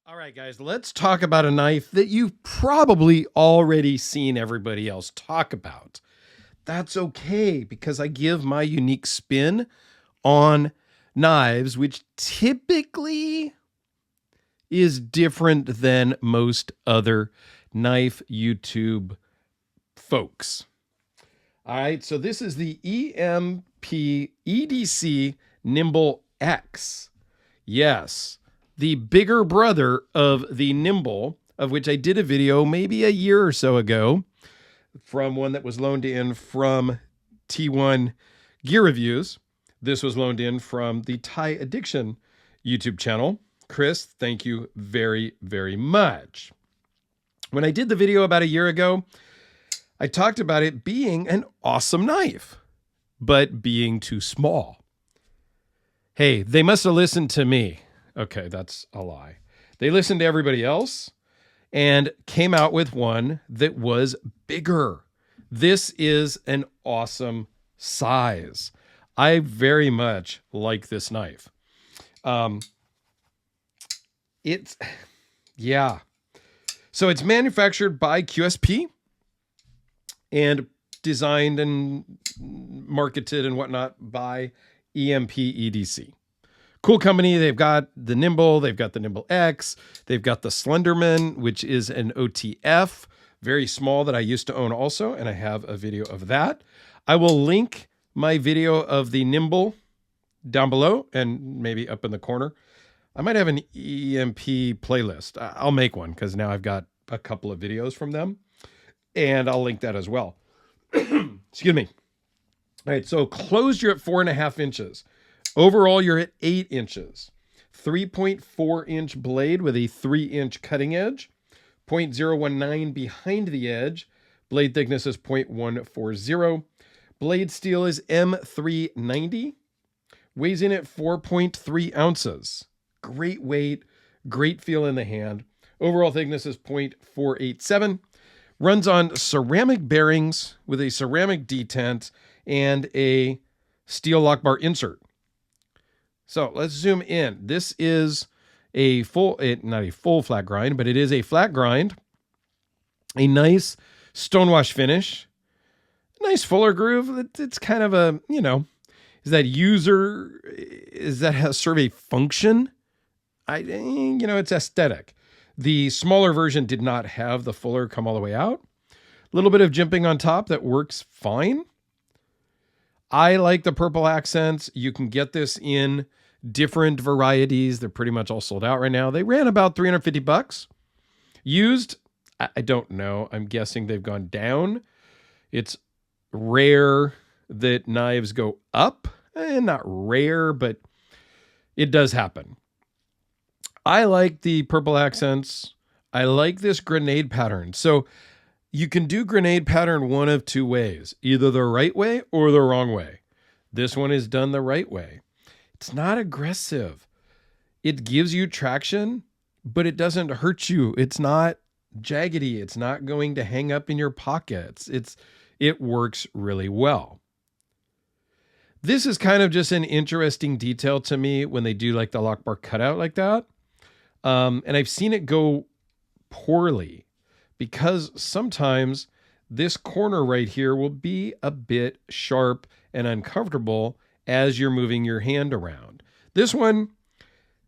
All right, guys, let's talk about a knife that you've probably already seen everybody else talk about. That's okay because I give my unique spin on knives, which typically is different than most other knife YouTube folks. All right, so this is the EMP EDC Nymble X. Yes, the bigger brother of the Nymble, of which I did a video maybe a year or so ago from one that was loaned in from T1 Gear Reviews. This was loaned in from the Thai Addiction YouTube channel. Chris, thank you very, very much. When I did the video about a year ago, I talked about it being an awesome knife, but being too small. Hey, they must have listened to me. Okay, that's a lie. They listened to everybody else and came out with one that was bigger. This is an awesome size. I very much like this knife. Yeah. So it's manufactured by QSP and designed and marketed and whatnot by EMP EDC. Cool company. They've got the Nymble, they've got the Nymble X, they've got the Slenderman, which is an OTF, very small, that I used to own also, and I have a video of that. I will link my video of the Nymble down below and maybe up in the corner. I might have an EMP playlist. I'll make one because now I've got a couple of videos from them, and I'll link that as well. Excuse me. All right, so closed, you're at 4.5 inches. Overall, you're at 8 inches. 3.4-inch blade with a 3-inch cutting edge. 0.019 behind the edge. Blade thickness is 0.140. Blade steel is M390. Weighs in at 4.3 ounces. Great weight, great feel in the hand. Overall thickness is 0.487. Runs on ceramic bearings with a ceramic detent and a steel lock bar insert. So let's zoom in. This is a not a full flat grind, but it is a flat grind. A nice stonewash finish. Nice fuller groove. It's kind of a, is that has serve a function? It's aesthetic. The smaller version did not have the fuller come all the way out. A little bit of jimping on top that works fine. I like the purple accents. You can get this in different varieties. They're pretty much all sold out right now. They ran about $350. Used, I don't know. I'm guessing they've gone down. It's rare that knives go up. Not rare, but it does happen. I like the purple accents. I like this grenade pattern. So you can do grenade pattern one of two ways, either the right way or the wrong way. This one is done the right way. It's not aggressive. It gives you traction, but it doesn't hurt you. It's not jaggedy. It's not going to hang up in your pockets. It works really well. This is kind of just an interesting detail to me when they do like the lock bar cutout like that. And I've seen it go poorly because sometimes this corner right here will be a bit sharp and uncomfortable as you're moving your hand around. This one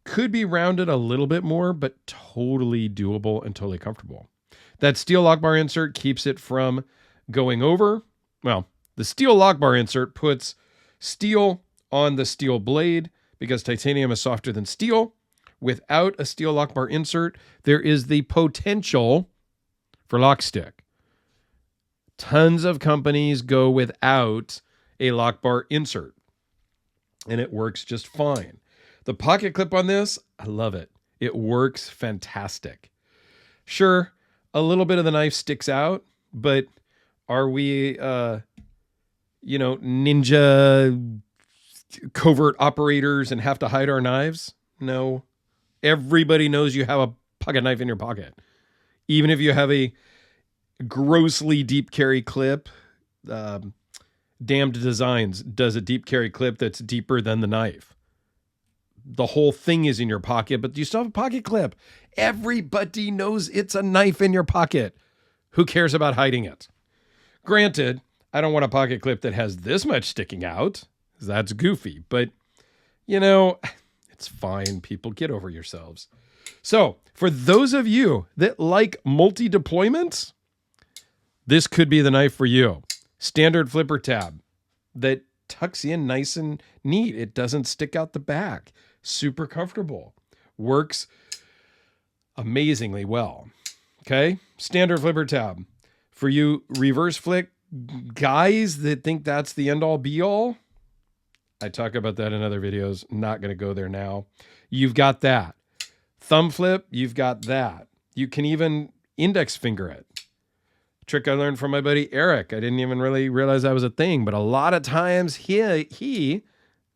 could be rounded a little bit more, but totally doable and totally comfortable. That steel lock bar insert keeps it from going over. Well, the steel lock bar insert puts steel on the steel blade because titanium is softer than steel. Without a steel lock bar insert, there is the potential for lock stick. Tons of companies go without a lock bar insert, and it works just fine. The pocket clip on this, I love it. It works fantastic. Sure, a little bit of the knife sticks out, but are we, ninja covert operators and have to hide our knives? No. Everybody knows you have a pocket knife in your pocket. Even if you have a grossly deep carry clip, Damned Designs does a deep carry clip that's deeper than the knife. the whole thing is in your pocket, but you still have a pocket clip. Everybody knows it's a knife in your pocket. Who cares about hiding it? Granted, I don't want a pocket clip that has this much sticking out. That's goofy, but you know, it's fine. People, get over yourselves. So for those of you that like multi-deployments, this could be the knife for you. Standard flipper tab that tucks in nice and neat. It doesn't stick out the back. Super comfortable. Works amazingly well. Okay. Standard flipper tab. For you reverse flick guys that think that's the end all be all, I talk about that in other videos. Not going to go there now. You've got that. Thumb flip, you've got that. You can even index finger it. Trick I learned from my buddy Eric. I didn't even really realize that was a thing, but a lot of times he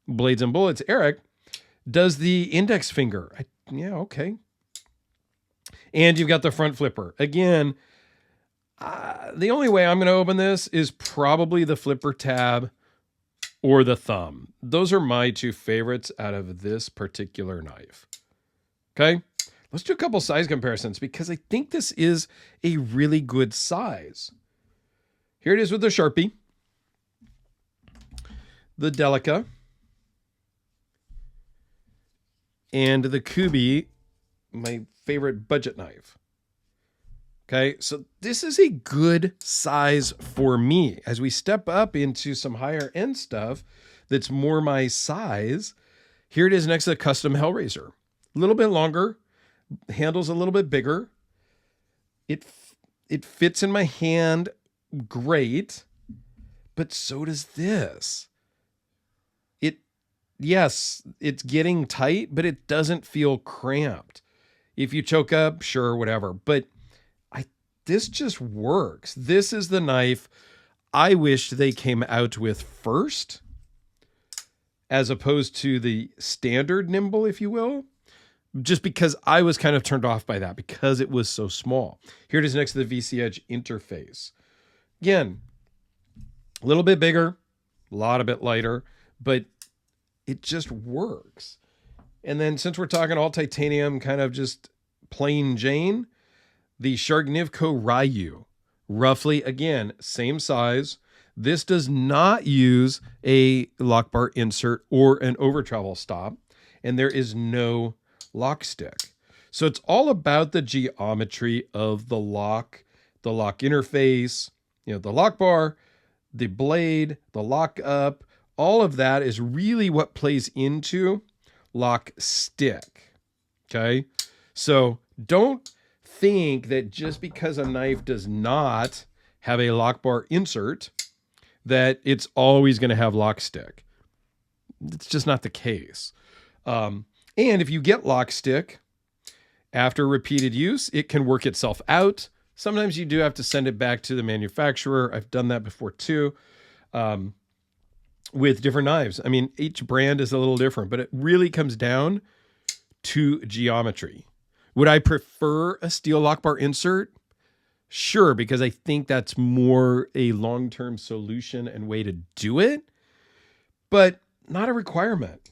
Blades and Bullets, Eric, does the index finger. Yeah, okay. And you've got the front flipper. Again, the only way I'm going to open this is probably the flipper tab or the thumb. Those are my two favorites out of this particular knife. Okay, let's do a couple size comparisons because I think this is a really good size. Here it is with the Sharpie, the Delica, and the Kubi, my favorite budget knife. Okay, so this is a good size for me. As we step up into some higher end stuff that's more my size, here it is next to the custom Hellraiser. A little bit longer, handle's a little bit bigger. It fits in my hand great, but so does this. Yes, it's getting tight, but it doesn't feel cramped. If you choke up, sure, whatever, but this just works. This is the knife I wish they came out with first, as opposed to the standard Nymble, if you will, just because I was kind of turned off by that because it was so small. Here it is next to the VC Edge interface. Again, a little bit bigger, a lot a bit lighter, but it just works. And then since we're talking all titanium, kind of just plain Jane, the Shargnivko Ryu, roughly, again, same size. This does not use a lock bar insert or an over travel stop, and there is no lock stick. So it's all about the geometry of the lock interface, you know, the lock bar, the blade, the lock up, all of that is really what plays into lock stick. Okay. So don't think that just because a knife does not have a lock bar insert, that it's always going to have lock stick. It's just not the case. And if you get lock stick after repeated use, it can work itself out. Sometimes you do have to send it back to the manufacturer. I've done that before too, with different knives. I mean, each brand is a little different, but it really comes down to geometry. Would I prefer a steel lock bar insert? Sure, because I think that's more a long-term solution and way to do it, but not a requirement.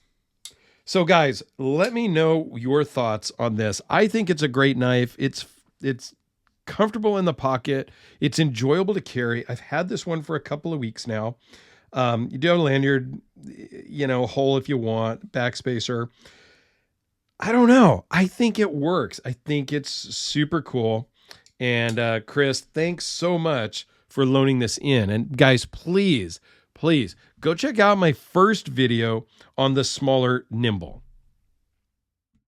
So guys, let me know your thoughts on this. I think it's a great knife. It's comfortable in the pocket. It's enjoyable to carry. I've had this one for a couple of weeks now. You do have a lanyard, you know, hole if you want, backspacer. I don't know. I think it works. I think it's super cool. And Chris, thanks so much for loaning this in. And guys, please go check out my first video on the smaller Nymble.